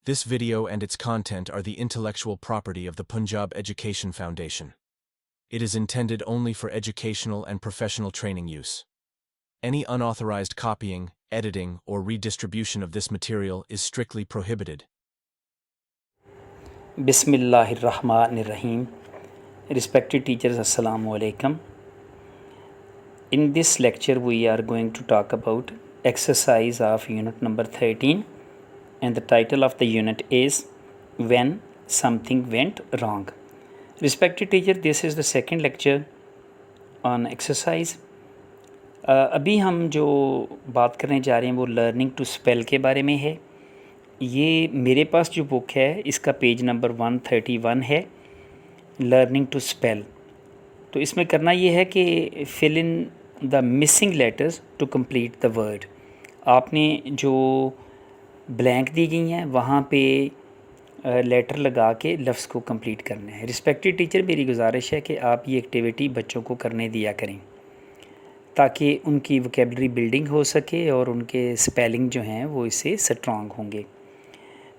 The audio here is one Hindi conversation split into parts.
This video and its content are the intellectual property of the Punjab Education Foundation. It is intended only for educational and professional training use. Any unauthorized copying, editing, or redistribution of this material is strictly prohibited. Bismillahirrahmanirrahim. Respected teachers, Assalamu alaikum. In this lecture, we are going to talk about exercise of unit number 13, and the title of the unit is When Something Went Wrong. Respected teacher, this is the second lecture on exercise. अभी हम जो बात करने जा रहे हैं वो लर्निंग टू स्पेल के बारे में है. ये मेरे पास जो बुक है इसका पेज नंबर 131 है, लर्निंग टू स्पेल. तो इसमें करना ये है कि fill in the missing letters to complete the word. आपने जो ब्लैंक दी गई हैं वहाँ पे लेटर लगा के लफ्ज़ को कंप्लीट करना है. रिस्पेक्टेड टीचर, मेरी गुजारिश है कि आप ये एक्टिविटी बच्चों को करने दिया करें ताकि उनकी वोकेबलरी बिल्डिंग हो सके और उनके स्पेलिंग जो हैं वो इससे स्ट्रॉन्ग होंगे.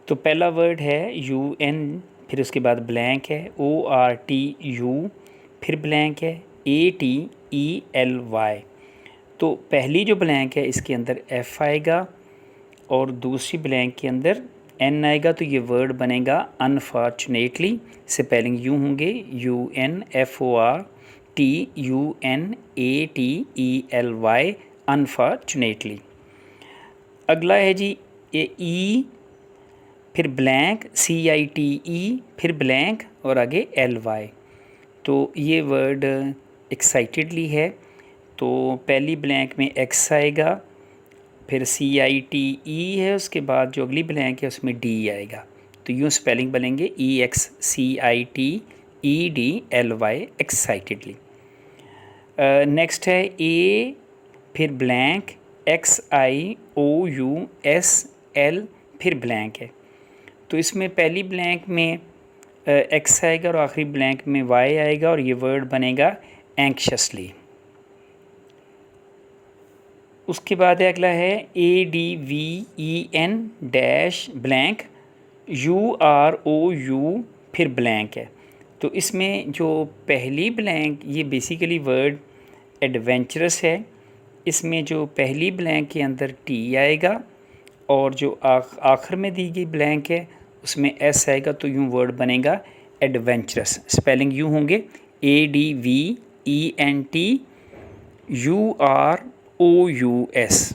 तो पहला वर्ड है UN, फिर उसके बाद ब्लैंक है ORTU, फिर ब्लैंक है ATELY. तो पहली जो ब्लैंक है इसके अंदर F आएगा और दूसरी ब्लैंक के अंदर N आएगा. तो ये वर्ड बनेगा अनफॉर्चुनेटली. स्पेलिंग यूँ होंगे UNFORTUNATELY, अनफॉर्चुनेटली. अगला है जी E, फिर ब्लैंक CITE, फिर ब्लैंक और आगे LY. तो ये वर्ड एक्साइटेडली है. तो पहली ब्लैंक में X आएगा, फिर CITE है, उसके बाद जो अगली ब्लैंक है उसमें D आएगा. तो यूँ स्पेलिंग बनेंगे EXCITEDLY, एक्साइटेडली. नेक्स्ट है A, फिर ब्लैंक XIOUSL, फिर ब्लैंक है. तो इसमें पहली ब्लैंक में X आएगा और आखिरी ब्लैंक में Y आएगा और ये वर्ड बनेगा एंक्शसली. उसके बाद अगला है ADVEN डैश ब्लैंक UROU, फिर ब्लैंक है. तो इसमें जो पहली ब्लैंक, ये बेसिकली वर्ड एडवेंचरस है. इसमें जो पहली ब्लैंक के अंदर T आएगा और जो आखिर में दी गई ब्लैंक है उसमें S आएगा. तो यूँ वर्ड बनेगा एडवेंचरस. स्पेलिंग यूँ होंगे ADVENTUROUS.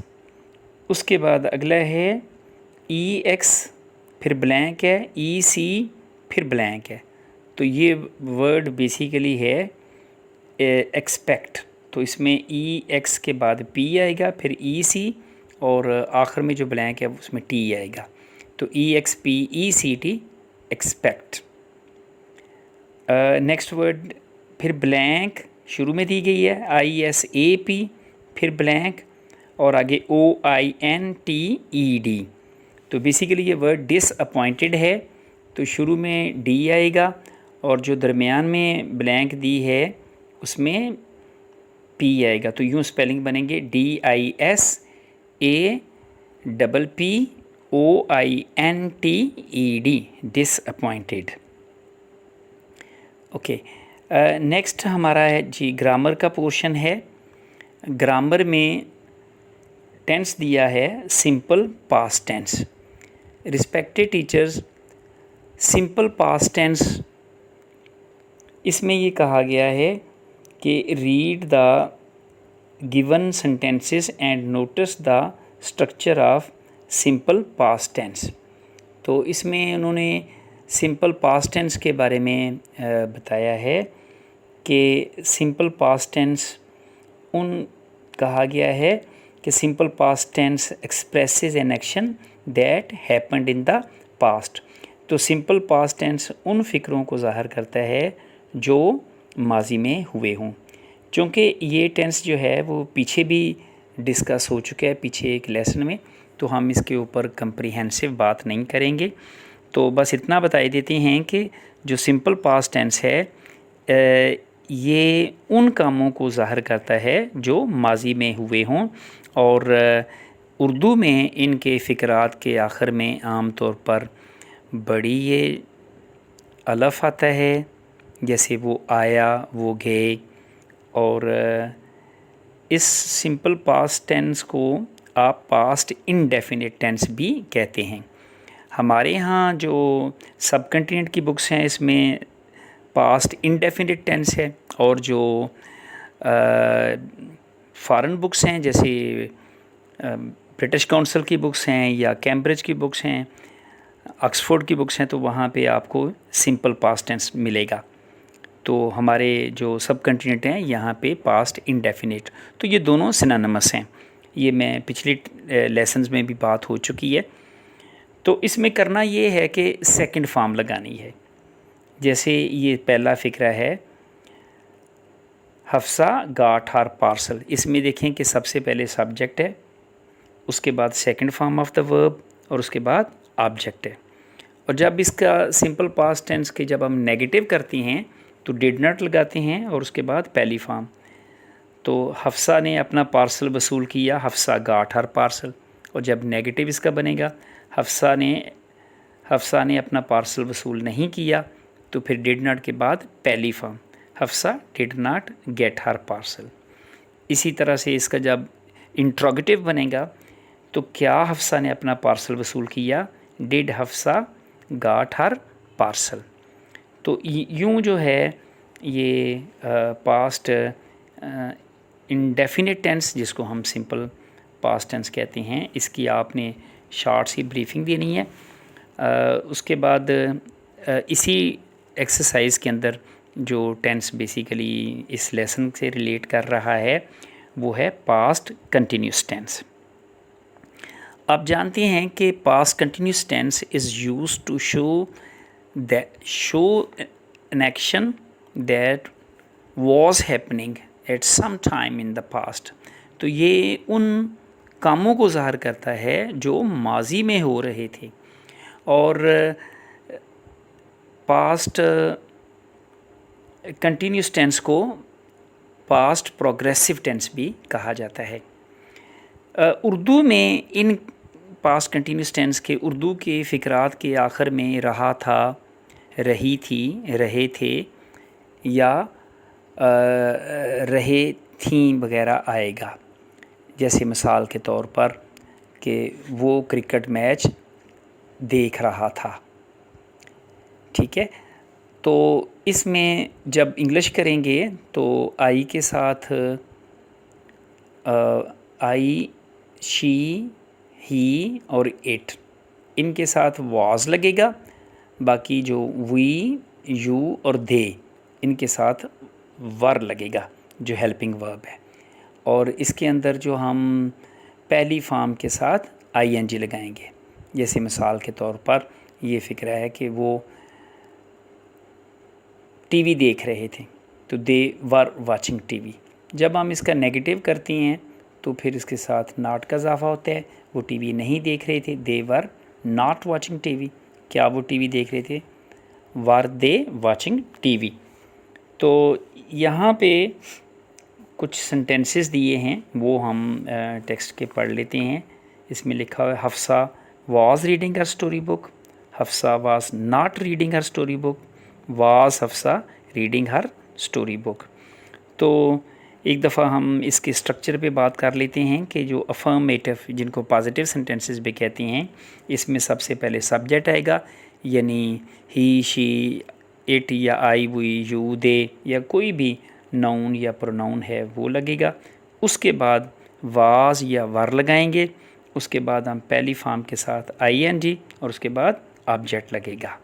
उसके बाद अगला है EX, फिर ब्लैंक है EC, फिर ब्लैंक है. तो ये वर्ड बेसिकली है एक्सपेक्ट. तो इसमें EX के बाद P आएगा, फिर EC और आखिर में जो ब्लैंक है उसमें T आएगा. तो EXPECT, एक्सपेक्ट. नेक्स्ट वर्ड फिर ब्लैंक शुरू में दी गई है ISAP, फिर ब्लैंक और आगे OINTED. तो बेसिकली ये वर्ड डिसअपॉइंटेड है. तो शुरू में D आएगा और जो दरमियान में ब्लैंक दी है उसमें P आएगा. तो यूँ स्पेलिंग बनेंगे DISAPPOINTED, डिसअपॉइंटेड. ओके. नेक्स्ट हमारा है जी ग्रामर का पोर्शन है. ग्रामर में टेंस दिया है simple past tense. Respected teachers, simple past tense इसमें ये कहा गया है कि read the given sentences and notice the structure of simple past tense. तो इसमें उन्होंने सिंपल पास्ट टेंस के बारे में बताया है कि सिंपल पास्ट टेंस कहा गया है कि simple past tense expresses an action that happened in the past. तो सिंपल पास्ट टेंस उन फ़िक्रों को ज़ाहिर करता है जो माजी में हुए हों. क्योंकि ये टेंस जो है वो पीछे भी डिस्कस हो चुका है पीछे एक लेसन में, तो हम इसके ऊपर कंप्रीहेंसिव बात नहीं करेंगे. तो बस इतना बता देते हैं कि जो सिंपल पास्ट टेंस है ये उन कामों को ज़ाहिर करता है जो माजी में हुए हों. और उर्दू में इनके फ़िक्रात के आखिर में आम तौर पर बड़ी ये अलफ आता है, जैसे वो आया, वो गए। और इस सिंपल पास्ट टेंस को आप पास्ट इंडेफिनिट टेंस भी कहते हैं। हमारे यहाँ जो सब कॉन्टिनेंट की बुक्स हैं इसमें पास्ट इंडेफिनिट टेंस है, और जो फॉरेन बुक्स हैं जैसे ब्रिटिश काउंसिल की बुक्स हैं या कैम्ब्रिज की बुक्स हैं, ऑक्सफोर्ड की बुक्स हैं, तो वहाँ पे आपको सिंपल पास्ट टेंस मिलेगा। तो हमारे जो सब कॉन्टिनेंट हैं यहाँ पे पास्ट इंडेफिनिट, तो ये दोनों सिनोनिमस हैं। ये मैं पिछले लेसन्स में भी बात हो चुकी है। तो इसमें करना ये है कि सेकंड फॉर्म लगानी है। जैसे ये पहला फ़िक्रा है, हफ्सा गाट हर पार्सल। इसमें देखें कि सबसे पहले सब्जेक्ट है, उसके बाद second form of the verb, और उसके बाद ऑब्जेक्ट है। और जब इसका सिंपल पास्ट टेंस के जब हम नेगेटिव करते हैं तो डिड नॉट लगाते हैं, और उसके बाद पहली फॉर्म। तो हफ्सा ने अपना पार्सल वसूल किया, हफ्सा गाट हर पार्सल। और जब नेगेटिव इसका बनेगा, हफ्सा ने अपना पार्सल वसूल नहीं किया, तो फिर डिड नॉट के बाद पहली form, Hafsa did not get her parcel. इसी तरह से इसका जब इंट्रोगेटिव बनेगा तो क्या हफ्सा ने अपना पार्सल वसूल किया, डिड हफ्सा गाट हर पार्सल। तो यूँ जो है ये पास्ट इंडेफिनिट टेंस, जिसको हम सिंपल पास्ट टेंस कहते हैं, इसकी आपने शॉर्ट सी ब्रीफिंग देनी है। उसके बाद इसी एक्सरसाइज के अंदर जो टेंस बेसिकली इस लेसन से रिलेट कर रहा है वो है पास्ट कंटिन्यूस टेंस। आप जानते हैं कि past continuous tense is used to show an action that was happening at some time in the past। तो ये उन कामों को ज़ाहिर करता है जो माजी में हो रहे थे। और पास्ट कंटिन्यूस टेंस को पास्ट प्रोग्रेसिव टेंस भी कहा जाता है। उर्दू में इन पास्ट कंटिन्यूस टेंस के उर्दू के फ़िक्रात के आखिर में रहा था, रही थी, रहे थे या रहे थीं वगैरह आएगा। जैसे मिसाल के तौर पर कि वो क्रिकेट मैच देख रहा था, ठीक है। तो इसमें जब इंग्लिश करेंगे तो आई के साथ आई, शी, ही और इट, इनके साथ वाज लगेगा। बाकी जो वी, यू और दे, इनके साथ वर लगेगा जो हेल्पिंग वर्ब है। और इसके अंदर जो हम पहली फॉर्म के साथ आईएनजी लगाएंगे। जैसे मिसाल के तौर पर ये फ़िक्र है कि वो टीवी देख रहे थे, तो दे वर वाचिंग टीवी। जब हम इसका नेगेटिव करते हैं तो फिर इसके साथ नॉट का इजाफा होता है। वो टीवी नहीं देख रहे थे, दे वर नॉट वाचिंग टीवी। क्या वो टीवी देख रहे थे, वर दे वाचिंग टीवी। तो यहाँ पे कुछ सेंटेंसेस दिए हैं, वो हम टेक्स्ट के पढ़ लेते हैं। इसमें लिखा हुआ है Hafsa was reading her story book, Hafsa was not reading her story book, was Hafsa reading her story book. तो एक दफ़ा हम इसके स्ट्रक्चर पे बात कर लेते हैं कि जो अफर्मेटिव, जिनको पॉजिटिव सेंटेंसेस भी कहते हैं, इसमें सबसे पहले सब्जेक्ट आएगा, यानी ही, शी, इट या आई, वी, यू, दे या कोई भी नाउन या प्रोनाउन है वो लगेगा। उसके बाद वाज या वर लगाएंगे। उसके बाद हम पहली फॉर्म के साथ आईएनजी और उसके बाद ऑब्जेक्ट लगेगा।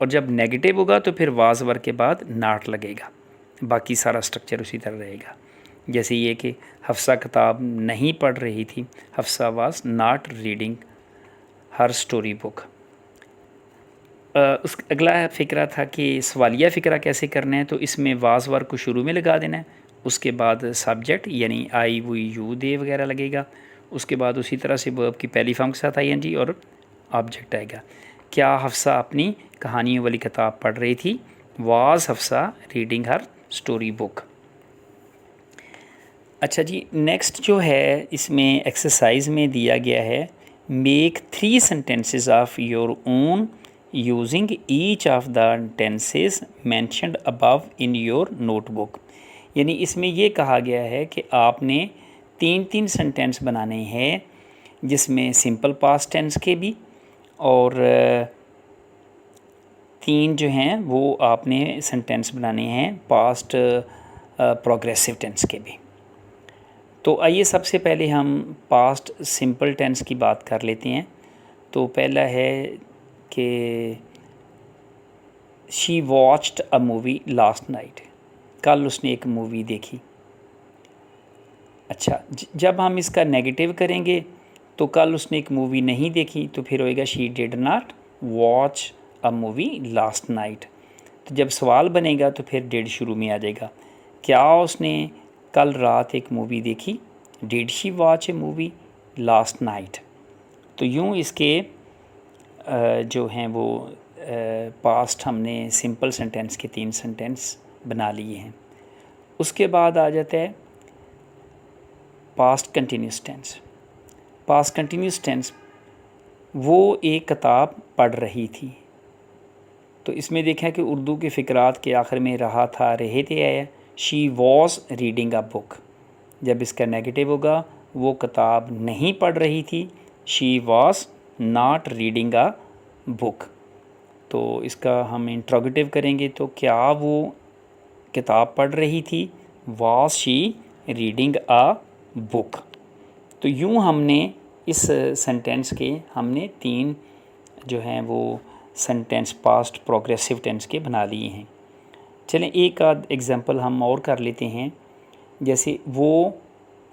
और जब नेगेटिव होगा तो फिर वाज वर के बाद नॉट लगेगा। बाकी सारा स्ट्रक्चर उसी तरह रहेगा। जैसे ये कि हफ्सा किताब नहीं पढ़ रही थी, Hafsa was not reading her story book. उस अगला फ़िक्रा था कि सवालिया फ़िक्रा कैसे करना है। तो इसमें वाज वर को शुरू में लगा देना है, उसके बाद सब्जेक्ट यानी आई, वी, यू, दे वगैरह लगेगा। उसके बाद उसी तरह से वर्ब की पहली फॉर्म के साथ आईएनजी और ऑब्जेक्ट आएगा। क्या हफ्सा अपनी कहानियों वाली किताब पढ़ रही थी, was Hafsa reading her story book. अच्छा जी, नेक्स्ट जो है इसमें एक्सरसाइज में दिया गया है, make 3 sentences of your own using each of the tenses mentioned above in your notebook. यानी इसमें ये कहा गया है कि आपने 3 सेंटेंस बनाने हैं, जिसमें सिंपल पास्ट टेंस के भी और 3 जो हैं वो आपने सेंटेंस बनाने हैं पास्ट प्रोग्रेसिव टेंस के भी। तो आइए सबसे पहले हम पास्ट सिंपल टेंस की बात कर लेते हैं। तो पहला है कि she watched a movie last night, कल उसने एक मूवी देखी। अच्छा, जब हम इसका नेगेटिव करेंगे तो कल उसने एक मूवी नहीं देखी, तो फिर होएगा she did not watch a movie last night. तो जब सवाल बनेगा तो फिर डिड शुरू में आ जाएगा। क्या उसने कल रात एक मूवी देखी? Did she watch A movie last night. तो यूँ इसके जो हैं वो पास्ट हमने सिंपल सेंटेंस के 3 सेंटेंस बना लिए हैं। उसके बाद आ जाता है past continuous tense. Past continuous tense, वो एक किताब पढ़ रही थी। तो इसमें देखें कि उर्दू के फ़िक्रात के आखिर में रहा था, रहे थे आया, she was reading a book. जब इसका नेगेटिव होगा, वो किताब नहीं पढ़ रही थी, she was not reading a book. तो इसका हम इंट्रोगेटिव करेंगे, तो क्या वो किताब पढ़ रही थी? Was she reading a book. तो यूँ हमने इस सेंटेंस के हमने 3 जो हैं वो सेंटेंस पास्ट प्रोग्रेसिव टेंस के बना लिए हैं। चलें एक आध एग्जांपल हम और कर लेते हैं। जैसे वो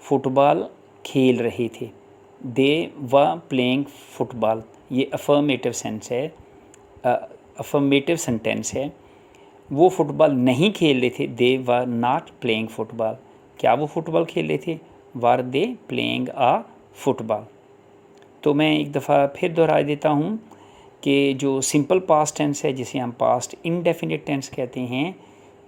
फुटबॉल खेल रहे थे, दे व प्लेइंग फुटबॉल, ये अफर्मेटिव सेंस है, अफर्मेटिव सेंटेंस है। वो फुटबॉल नहीं खेल रहे थे, दे वर नॉट प्लेइंग फुटबॉल। क्या वो फुटबॉल खेल रहे थे? वर दे प्लेइंग अ फुटबॉल। तो मैं एक दफ़ा फिर दोहरा देता हूँ कि जो सिंपल पास्ट टेंस है, जिसे हम पास्ट इंडेफिनिट टेंस कहते हैं,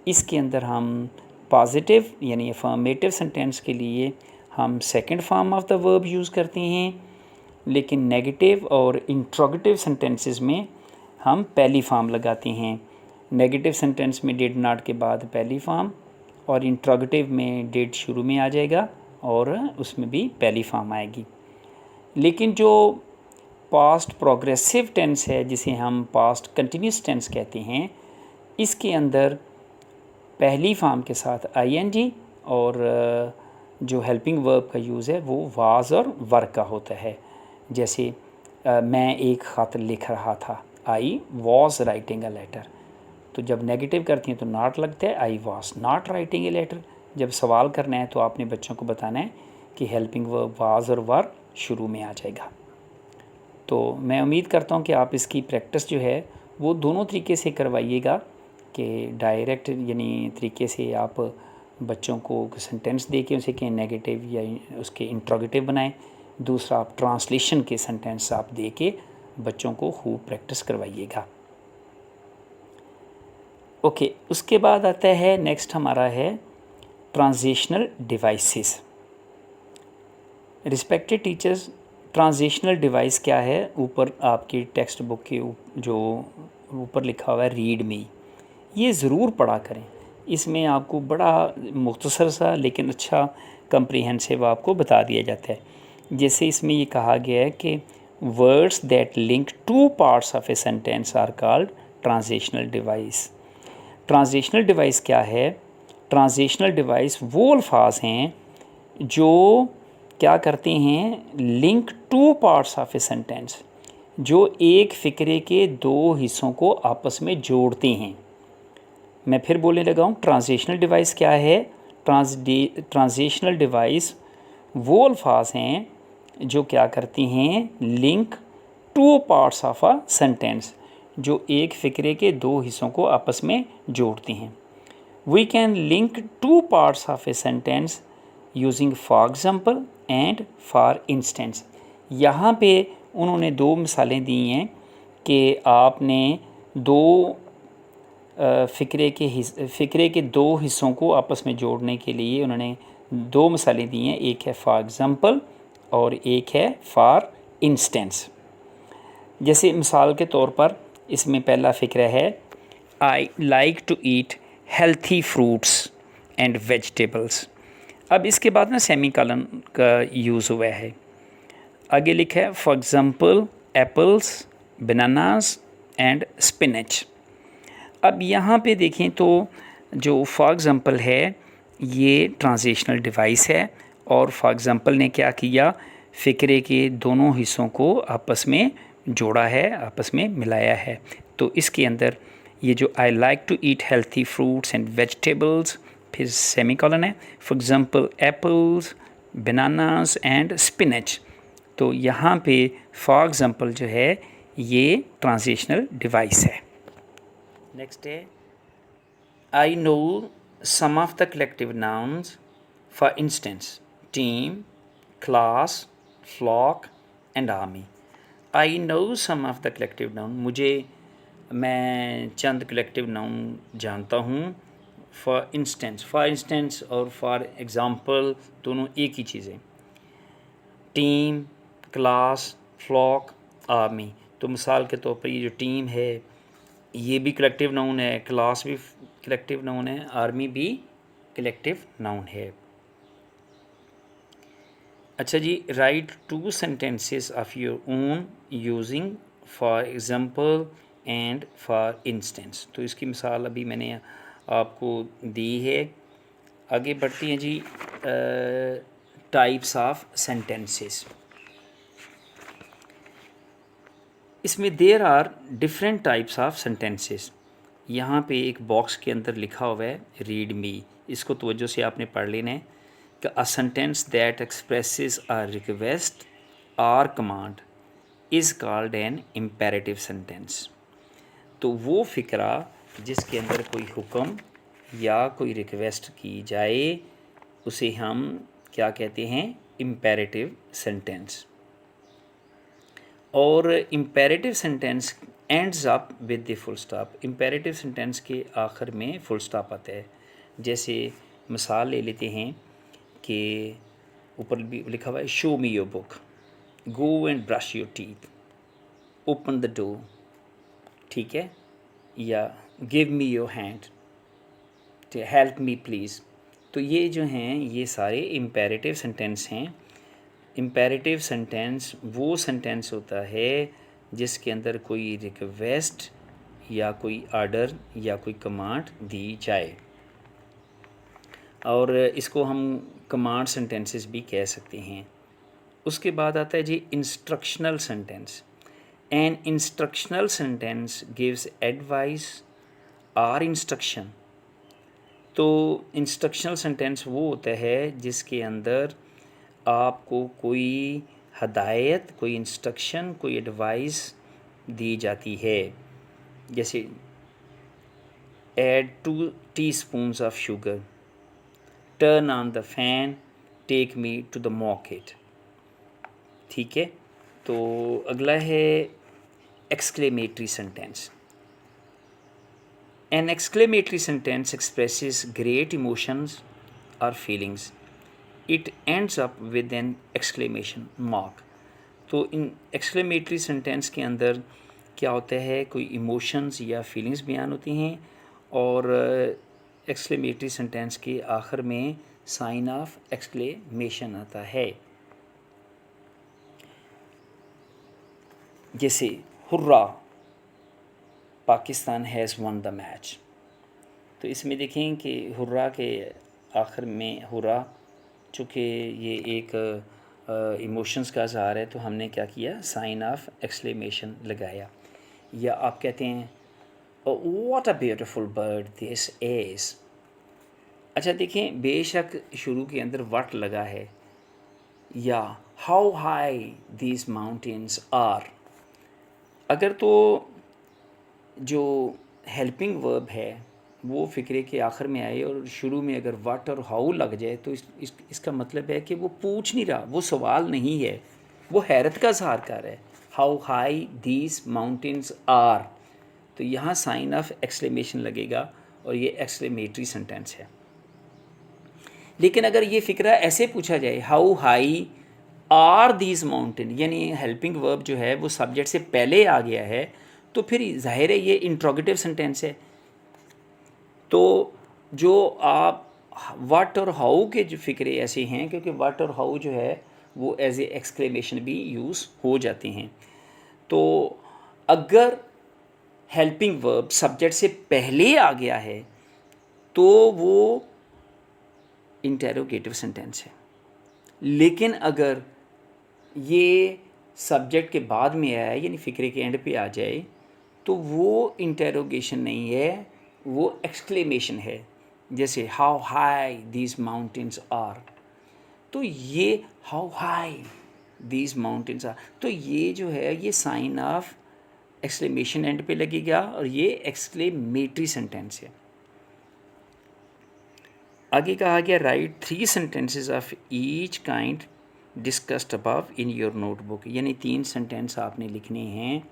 इसके अंदर हम पॉजिटिव यानी अफर्मेटिव सेंटेंस के लिए हम second form of the verb use करते हैं, लेकिन नेगेटिव और इंट्रोगेटिव सेंटेंसेस में हम पहली फॉर्म लगाते हैं। नेगेटिव सेंटेंस में डिड नॉट के बाद पहली फॉर्म, और इंट्रोगेटिव में डिड शुरू में आ जाएगा और उसमें भी पहली फॉर्म आएगी। लेकिन जो पास्ट प्रोग्रेसिव टेंस है, जिसे हम पास्ट कंटिन्यूस टेंस कहते हैं, इसके अंदर पहली फॉर्म के साथ आईएनजी और जो हेल्पिंग वर्ब का यूज़ है वो वाज और वर का होता है। जैसे मैं एक ख़त लिख रहा था, I was writing a letter. तो जब नेगेटिव करती हैं तो नॉट लगता है, I was not writing a letter. जब सवाल करना है तो आपने बच्चों को बताना है कि हेल्पिंग वर्ब वाज और वर शुरू में आ जाएगा। तो मैं उम्मीद करता हूँ कि आप इसकी प्रैक्टिस जो है वो दोनों तरीके से करवाइएगा, कि डायरेक्ट यानी तरीके से आप बच्चों को सेंटेंस दे के उसे कहें नेगेटिव या उसके इंट्रोगेटिव बनाएं। दूसरा, आप ट्रांसलेशन के सेंटेंस आप दे के बच्चों को खूब प्रैक्टिस करवाइएगा। ओके, उसके बाद आता है नेक्स्ट हमारा है transitional devices. Respected teachers, transitional device क्या है? ऊपर आपकी टेक्स्ट बुक के जो ऊपर लिखा हुआ है रीड मी, ये ज़रूर पढ़ा करें। इसमें आपको बड़ा मुख्तसर सा लेकिन अच्छा कम्प्रीहेंसिव आपको बता दिया जाता है। जैसे इसमें ये कहा गया है कि words that link two parts of a sentence are called transitional device. Transitional device क्या है? ट्रांजिशनल डिवाइस वो अल्फाज हैं जो क्या करते हैं, link two parts of a sentence, जो एक फ़िक्रे के 2 हिस्सों को आपस में जोड़ते हैं। मैं फिर बोलने लगा हूँ, ट्रांजिशनल डिवाइस क्या है? ट्रांजिशनल डिवाइस वो अल्फाज हैं जो क्या करती हैं, link two parts of a sentence, जो एक फ़िक्रे के 2 हिस्सों को आपस में जोड़ती हैं। We can link two parts of a sentence using for example and for instance. यहाँ पे उन्होंने 2 मिसालें दी हैं कि आपने 2 फ़िक्रे के 2 हिस्सों को आपस में जोड़ने के लिए उन्होंने 2 मिसालें दी हैं। एक है फॉर एग्ज़ाम्पल और एक है फॉर इंस्टेंस। जैसे मिसाल के तौर पर इसमें पहला फ़िक्र है I like to eat healthy fruits and vegetables. अब इसके बाद ना सेमी कॉलन का यूज़ हुआ है। आगे लिखा है for example apples, bananas and spinach. अब यहाँ पे देखें तो जो फॉर एग्ज़ाम्पल है ये ट्रांजिशनल डिवाइस है और फॉर एग्ज़ाम्पल ने क्या किया, फ़िक्रे के दोनों हिस्सों को आपस में जोड़ा है, आपस में मिलाया है। तो इसके अंदर ये जो I like to eat healthy fruits and vegetables, फिर सेमी कॉलन है, for example apples, bananas and spinach. तो यहाँ पे फॉर एग्ज़ाम्पल जो है ये ट्रांजिशनल डिवाइस है। नेक्स्ट है I know some of the collective nouns, for instance team, class, flock and army. I know some of the collective noun, मैं चंद कलेक्टिव नाउन जानता हूँ। फॉर इंस्टेंस और फॉर एग्ज़ाम्पल दोनों एक ही चीज़ें। Team, class, flock, army. तो मिसाल के तौर पर ये जो टीम है ये भी कलेक्टिव नाउन है, क्लास भी कलेक्टिव नाउन है, आर्मी भी कलेक्टिव नाउन है। अच्छा जी, write 2 sentences of your own using for example and for instance. तो इसकी मिसाल अभी मैंने आपको दी है। आगे बढ़ती हैं जी, टाइप्स ऑफ सेंटेंसेस। इसमें there are different types of sentences. यहाँ पे एक बॉक्स के अंदर लिखा हुआ है रीड मी, इसको तवज्जो से आपने पढ़ लेना है कि a sentence that expresses a request और command is called an imperative sentence. तो वो फ़िक्रा जिसके अंदर कोई हुक्म या कोई रिक्वेस्ट की जाए उसे हम क्या कहते हैं, इम्पेरेटिव सेंटेंस। और imperative sentence ends up with the full stop. Imperative sentence के आखिर में फुल स्टॉप आता है। जैसे मिसाल ले लेते हैं कि ऊपर भी लिखा हुआ है show me your book, go and brush your teeth, open the door, ठीक है, या give me your hand, help me please. तो ये जो हैं ये सारे इम्पेरेटिव सेंटेंस हैं। इम्पेरेटिव सेंटेंस वो सेंटेंस होता है जिसके अंदर कोई रिक्वेस्ट या कोई आर्डर या कोई कमांड दी जाए, और इसको हम कमांड सेंटेंसेस भी कह सकते हैं। उसके बाद आता है जी instructional sentence. An instructional sentence gives advice और इंस्ट्रक्शन। तो इंस्ट्रक्शनल सेंटेंस वो होता है जिसके अंदर आपको कोई हदायत, कोई इंस्ट्रक्शन, कोई एडवाइस दी जाती है। जैसे add 2 teaspoons of sugar, turn on the fan, take me to the market, ठीक है। तो अगला है exclamatory sentence. An exclamatory sentence expresses great emotions और feelings, it ends up with an exclamation mark. तो इन एक्सक्लेमेटरी सेंटेंस के अंदर क्या होता है, कोई इमोशंस या फीलिंग्स बयान होती हैं और एक्सक्लेमेटरी सेंटेंस के आखिर में साइन ऑफ एक्सक्लेमेशन आता है। जैसे hurrah, Pakistan has one the match. तो इसमें देखें कि हुर्रा के आखिर में हुर्रा, चूँकि ये एक इमोशंस का इज़हार है तो हमने क्या किया, साइन ऑफ एक्सक्लेमेशन लगाया। या आप कहते हैं what a beautiful bird this is. अच्छा देखें, बेशक शुरू के अंदर व्हाट लगा है, या how high these mountains are. अगर तो जो हेल्पिंग वर्ब है वो फ़िक्रे के आखिर में आए और शुरू में अगर व्हाट और हाउ लग जाए तो इसका मतलब है कि वो पूछ नहीं रहा, वो सवाल नहीं है, वो हैरत का इज़हार कर रहा है। How high these mountains are, तो यहाँ साइन ऑफ एक्सक्लेमेशन लगेगा और ये एक्सक्लेमेटरी सेंटेंस है। लेकिन अगर ये फ़िक्रा ऐसे पूछा जाए how high are these mountain, यानी हेल्पिंग वर्ब जो है वो सब्जेक्ट से पहले आ गया है, तो फिर जाहिर है ये इंट्रोगेटिव सेंटेंस है। तो जो आप व्हाट और हाउ के जो फ़िक्रे ऐसे हैं, क्योंकि व्हाट और हाउ जो है वो एज ए एक्सक्लेमेशन भी यूज़ हो जाते हैं। तो अगर हेल्पिंग वर्ब सब्जेक्ट से पहले आ गया है तो वो इंटेरोगेटिव सेंटेंस है। लेकिन अगर ये सब्जेक्ट के बाद में आया है, यानी फ़िक्रे के एंड पे आ जाए, तो वो इंटेरोगेशन नहीं है, वो एक्सक्लेमेशन है। जैसे how high these mountains are, तो ये how high these mountains are, तो ये जो है ये साइन ऑफ एक्सक्लेमेशन एंड पे लगेगा और ये एक्सक्लेमेटरी सेंटेंस है। आगे कहा गया right 3 sentences of each kind discussed above in your notebook, यानी 3 सेंटेंस आपने लिखने हैं,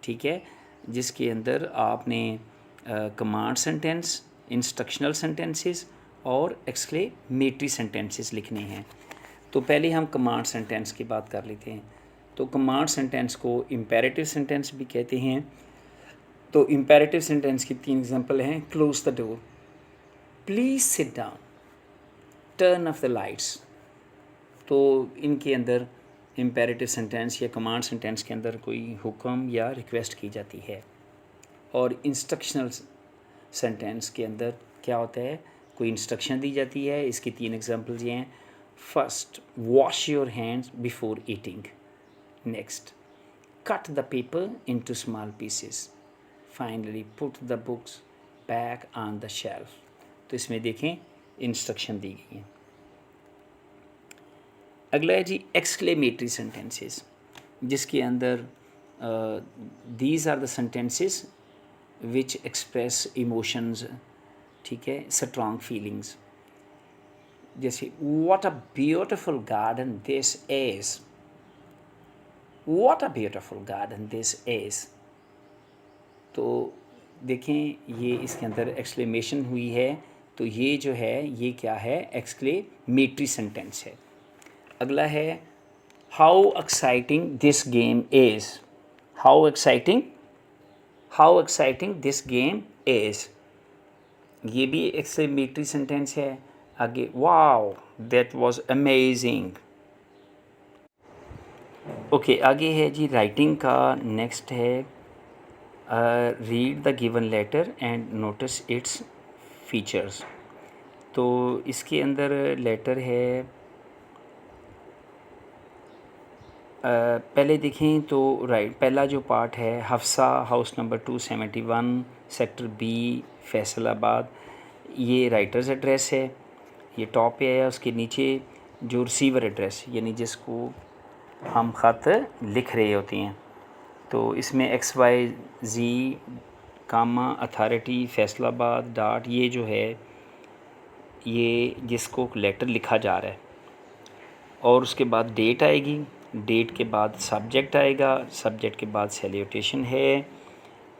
ठीक है, जिसके अंदर आपने कमांड सेंटेंस, इंस्ट्रक्शनल सेंटेंसेस और एक्सक्लेमेटरी सेंटेंसेस लिखने हैं। तो पहले हम कमांड सेंटेंस की बात कर लेते हैं। तो कमांड सेंटेंस को इम्पेरेटिव सेंटेंस भी कहते हैं। तो इम्पेरेटिव सेंटेंस की 3 एग्जांपल हैं। Close the door, please sit down, turn off the lights. तो इनके अंदर इम्पेरेटिव सेंटेंस या कमांड सेंटेंस के अंदर कोई हुक्म या रिक्वेस्ट की जाती है। और इंस्ट्रक्शनल सेंटेंस के अंदर क्या होता है, कोई इंस्ट्रक्शन दी जाती है। इसकी 3 एग्जांपल्स ये हैं। First, wash your hands before eating. Next, cut the paper into small pieces. Finally, put the books back on the shelf. तो इसमें देखें इंस्ट्रक्शन दी गई हैं। अगला है जी एक्सक्लेमेटरी सेंटेंसेस, जिसके अंदर these are the sentences which express emotions, ठीक है, स्ट्रॉन्ग फीलिंग्स। जैसे what a beautiful garden this is, what a beautiful garden this is. तो देखें ये इसके अंदर एक्सक्लेमेशन हुई है, तो ये जो है ये क्या है, एक्सक्लेमेटरी सेंटेंस है। अगला है how exciting this game is, how exciting this game is, ये भी एक्सक्लेमेटरी सेंटेंस है। आगे wow that was amazing. Okay, आगे है जी राइटिंग का। नेक्स्ट है read the given letter and notice its features. तो इसके अंदर लेटर है, पहले देखें तो राइट पहला जो पार्ट है Hafsa house number 271 sector B Faisalabad, ये राइटर्स एड्रेस है, ये टॉप पे है। उसके नीचे जो रिसीवर एड्रेस यानी जिसको हम ख़त लिख रहे होते हैं, तो इसमें XYZ कामा अथॉरिटी फैसलाबाद डॉट, ये जो है ये जिसको लेटर लिखा जा रहा है। और उसके बाद डेट आएगी, डेट के बाद सब्जेक्ट आएगा, सब्जेक्ट के बाद सैल्यूटेशन है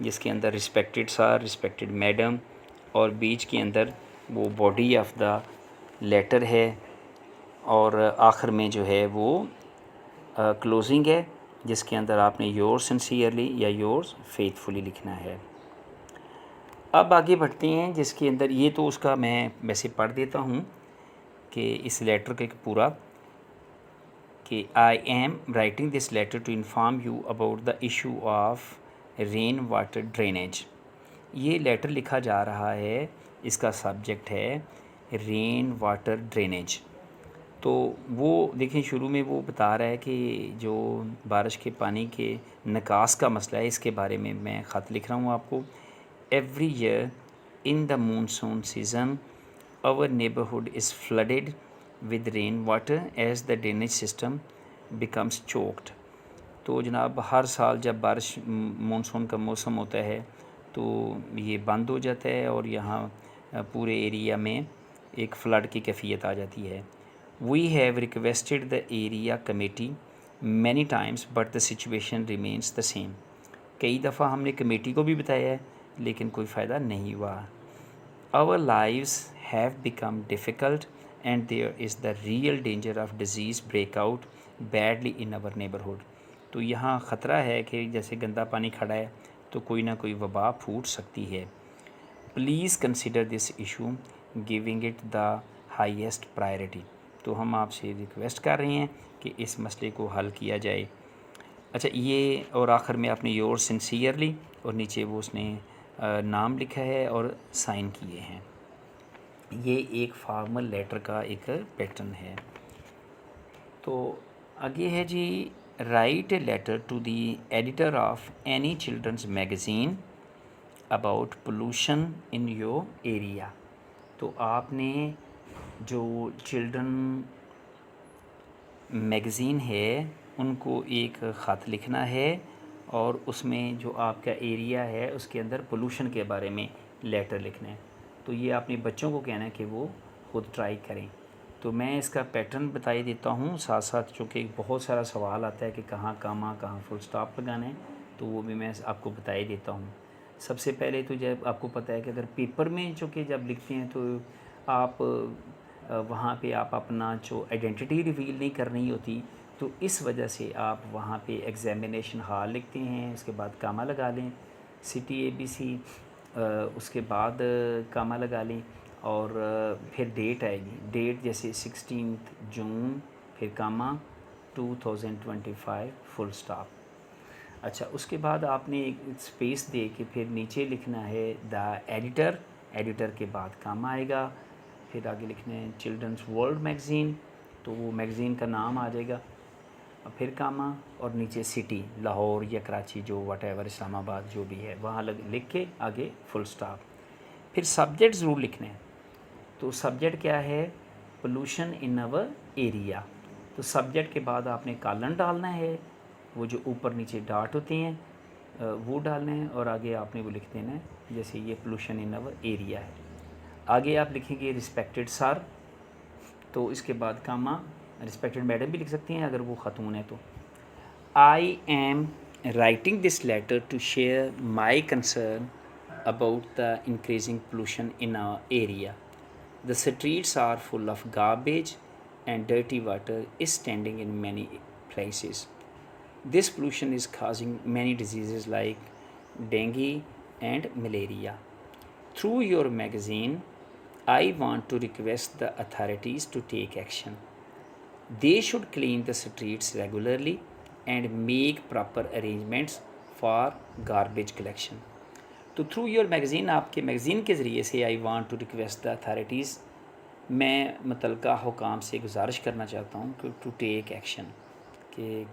जिसके अंदर रिस्पेक्टेड सर, रिस्पेक्टेड मैडम, और बीच के अंदर वो बॉडी ऑफ द लेटर है, और आखिर में जो है वो क्लोजिंग है जिसके अंदर आपने योर्स सिंसियरली या योर्स फेथफुली लिखना है। अब आगे बढ़ते हैं, जिसके अंदर ये तो उसका मैं वैसे पढ़ देता हूँ कि इस लेटर के पूरा कि I am writing this letter to inform you about the issue of rain water drainage. ये लेटर लिखा जा रहा है, इसका सब्जेक्ट है रेन वाटर ड्रेनेज। तो वो देखें शुरू में वो बता रहा है कि जो बारिश के पानी के निकास का मसला है, इसके बारे में मैं ख़त लिख रहा हूँ आपको। Every year in the monsoon season our neighbourhood is flooded with rain water as the drainage system becomes choked। तो जनाब हर साल जब बारिश मानसून का मौसम होता है तो ये बंद हो जाता है और यहाँ पूरे एरिया में एक फ़्लड की कैफियत आ जाती है। We have requested the area committee many times but the situation remains the same. कई दफ़ा हमने कमेटी को भी बताया है लेकिन कोई फ़ायदा नहीं हुआ। Our lives have become difficult and there is the real danger of disease breakout badly in our neighborhood। तो यहाँ ख़तरा है कि जैसे गंदा पानी खड़ा है तो कोई ना कोई वबा फूट सकती है। Please consider this issue giving it the highest priority. तो हम आपसे रिक्वेस्ट कर रहे हैं कि इस मसले को हल किया जाए। अच्छा, ये और आखिर में आपने योर सिंसियरली और नीचे वो उसने नाम लिखा है और साइन किए हैं। ये एक फॉर्मल लेटर का एक पैटर्न है। तो आगे है जी, write a letter to the editor of any children's magazine about pollution in your area. तो आपने जो चिल्ड्रन मैगज़ीन है उनको एक ख़त लिखना है और उसमें जो आपका एरिया है उसके अंदर पोल्यूशन के बारे में लेटर लिखना है। तो ये आपने बच्चों को कहना है कि वो खुद ट्राई करें। तो मैं इसका पैटर्न बताई देता हूँ साथ साथ, चूँकि बहुत सारा सवाल आता है कि कहाँ कामा कहाँ फुल स्टॉप लगाना है, तो वो भी मैं आपको बताई देता हूँ। सबसे पहले तो जब आपको पता है कि अगर पेपर में चूँकि जब लिखते हैं तो आप वहाँ पे आप अपना जो आइडेंटिटी रिवील नहीं करनी होती, तो इस वजह से आप वहाँ पे एग्ज़ामिनेशन हॉल लिखते हैं, उसके बाद कामा लगा लें, सिटी ABC, उसके बाद कामा लगा लें और फिर डेट आएगी, डेट जैसे 16 जून, फिर कामा 2025 फुल स्टॉप। अच्छा, उसके बाद आपने एक स्पेस दे के फिर नीचे लिखना है द एडिटर, एडिटर के बाद कामा आएगा, फिर आगे लिखना है चिल्ड्रंस वर्ल्ड मैगज़ीन, तो वो मैगज़ीन का नाम आ जाएगा, फिर कामा और नीचे सिटी, लाहौर या कराची, जो वटेवर, इस्लामाबाद जो भी है वहाँ लिख के आगे फुल स्टॉप। फिर सब्जेक्ट ज़रूर लिखना है। तो सब्जेक्ट क्या है? Pollution in our area. तो सब्जेक्ट के बाद आपने कॉलन डालना है, वो जो ऊपर नीचे डॉट होते हैं वो डालना है और आगे आपने वो लिख देना है, जैसे ये पोल्यूशन इन आवर एरिया है। आगे आप लिखेंगे रिस्पेक्टेड सर, तो इसके बाद कामा, रिस्पेक्टेड मैडम भी लिख सकती हैं अगर वो ख़तून है तो। I am writing this letter to share my concern about the increasing pollution in our area. The streets are full of garbage and dirty water is standing in many places. This pollution is causing many diseases like dengue and malaria. Through your magazine, I want to request the authorities to take action. They should clean the streets regularly and make proper arrangements for garbage collection. तो थ्रू योर मैगज़ीन, आपके मैगज़ीन के ज़रिए से I want to request the authorities, मैं मुतलका हुकाम से गुजारिश करना चाहता हूँ कि टू टेक एक्शन, कि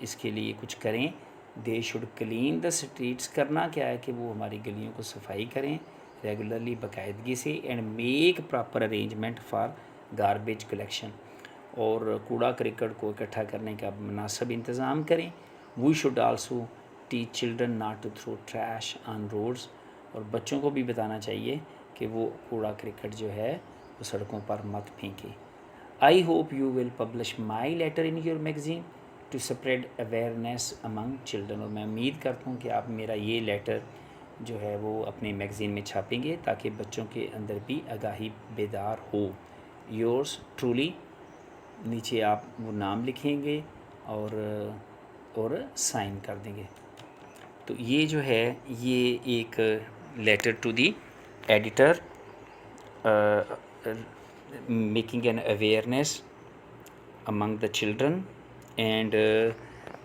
इसके लिए कुछ करें। They should clean the streets, करना क्या है कि वो हमारी गलियों को सफाई करें रेगुलरली, बाकायदगी से, and make proper arrangement for garbage collection, और कूड़ा करकट को इकट्ठा करने का मुनासिब इंतज़ाम करें। We should also teach children not to throw trash on roads, और बच्चों को भी बताना चाहिए कि वो कूड़ा करकट जो है वो सड़कों पर मत फेंके। I hope you will publish my letter in your magazine to spread awareness among children, और मैं उम्मीद करता हूँ कि आप मेरा ये लेटर जो है वो अपने मैगज़ीन में छापेंगे ताकि बच्चों के अंदर भी आगाही बेदार हो। योर्स ट्रूली, नीचे आप वो नाम लिखेंगे और साइन कर देंगे। तो ये जो है ये एक letter to the editor making an awareness among the children and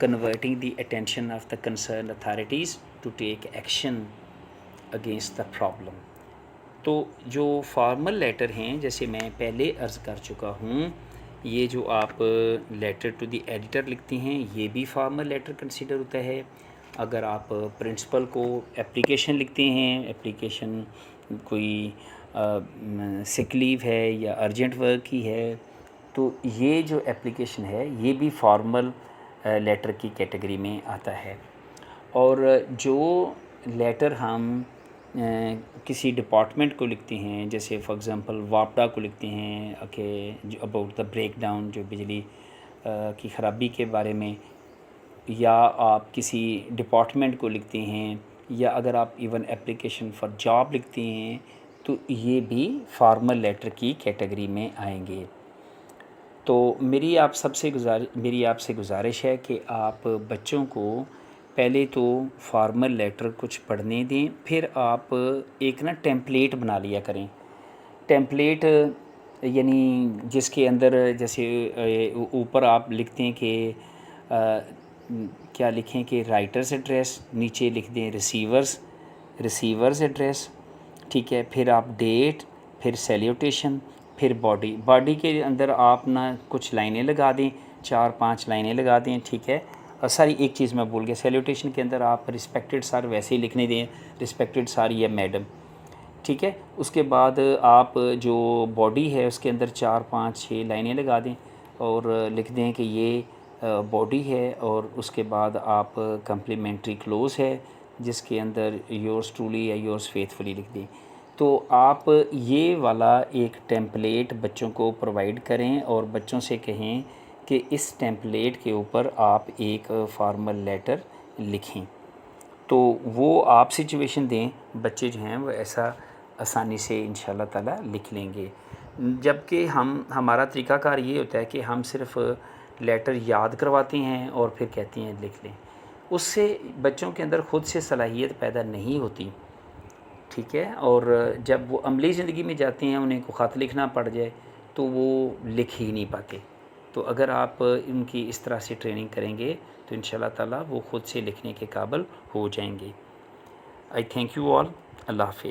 converting the attention of the concern authorities to take action against the problem. तो जो फॉर्मल लेटर हैं, जैसे मैं पहले अर्ज़ कर चुका हूँ, ये जो आप लेटर टू द एडिटर लिखते हैं ये भी फॉर्मल लेटर कंसीडर होता है। अगर आप प्रिंसिपल को एप्लीकेशन लिखते हैं, एप्लीकेशन कोई सिक लीव है या अर्जेंट वर्क की है, तो ये जो एप्लीकेशन है ये भी फॉर्मल लेटर की कैटेगरी में आता है। और जो लेटर हम किसी डिपार्टमेंट को लिखते हैं, जैसे फॉर एग्ज़ाम्पल वापडा को लिखते हैं कि जो अबाउट द ब्रेक डाउन, जो बिजली की ख़राबी के बारे में, या आप किसी डिपार्टमेंट को लिखते हैं, या अगर आप इवन एप्लीकेशन फॉर जॉब लिखते हैं, तो ये भी फॉर्मल लेटर की कैटेगरी में आएंगे। तो मेरी आपसे गुजारिश है कि आप बच्चों को पहले तो फॉर्मल लेटर कुछ पढ़ने दें, फिर आप एक ना टेम्पलेट बना लिया करें। टेम्पलेट यानी जिसके अंदर जैसे ऊपर आप लिखते हैं कि क्या लिखें कि राइटर्स एड्रेस, नीचे लिख दें रिसीवर्स एड्रेस, ठीक है। फिर आप डेट, फिर सैल्यूटेशन, फिर बॉडी के अंदर आप ना कुछ लाइनें लगा दें, 4-5 लाइनें लगा दें, ठीक है। और सारी एक चीज़ मैं भूल गया, सैल्यूटेशन के अंदर आप रिस्पेक्टेड सर वैसे ही लिखने दें, रिस्पेक्टेड सर या मैडम, ठीक है। उसके बाद आप जो बॉडी है उसके अंदर 4-5-6 लाइनें लगा दें और लिख दें कि ये बॉडी है, और उसके बाद आप कम्प्लीमेंट्री क्लोज है जिसके अंदर योर्स ट्रूली या योर्स फेथफुली लिख दें। तो आप ये वाला एक टेम्पलेट बच्चों को प्रोवाइड करें और बच्चों से कहें कि इस टेम्पलेट के ऊपर आप एक फॉर्मल लेटर लिखें। तो वो आप सिचुएशन दें, बच्चे जो हैं वो ऐसा आसानी से इंशाल्लाह ताला लिख लेंगे। जबकि हमारा तरीक़ाकार ये होता है कि हम सिर्फ़ लेटर याद करवाते हैं और फिर कहते हैं लिख लें, उससे बच्चों के अंदर ख़ुद से सलाहियत पैदा नहीं होती, ठीक है। और जब वो अमली ज़िंदगी में जाते हैं, उन्हें को ख़त लिखना पड़ जाए तो वो लिख ही नहीं पाते। तो अगर आप उनकी इस तरह से ट्रेनिंग करेंगे तो इंशाल्लाह ताला वो ख़ुद से लिखने के काबिल हो जाएंगे। I thank you all. अल्लाह हाफ़िज़।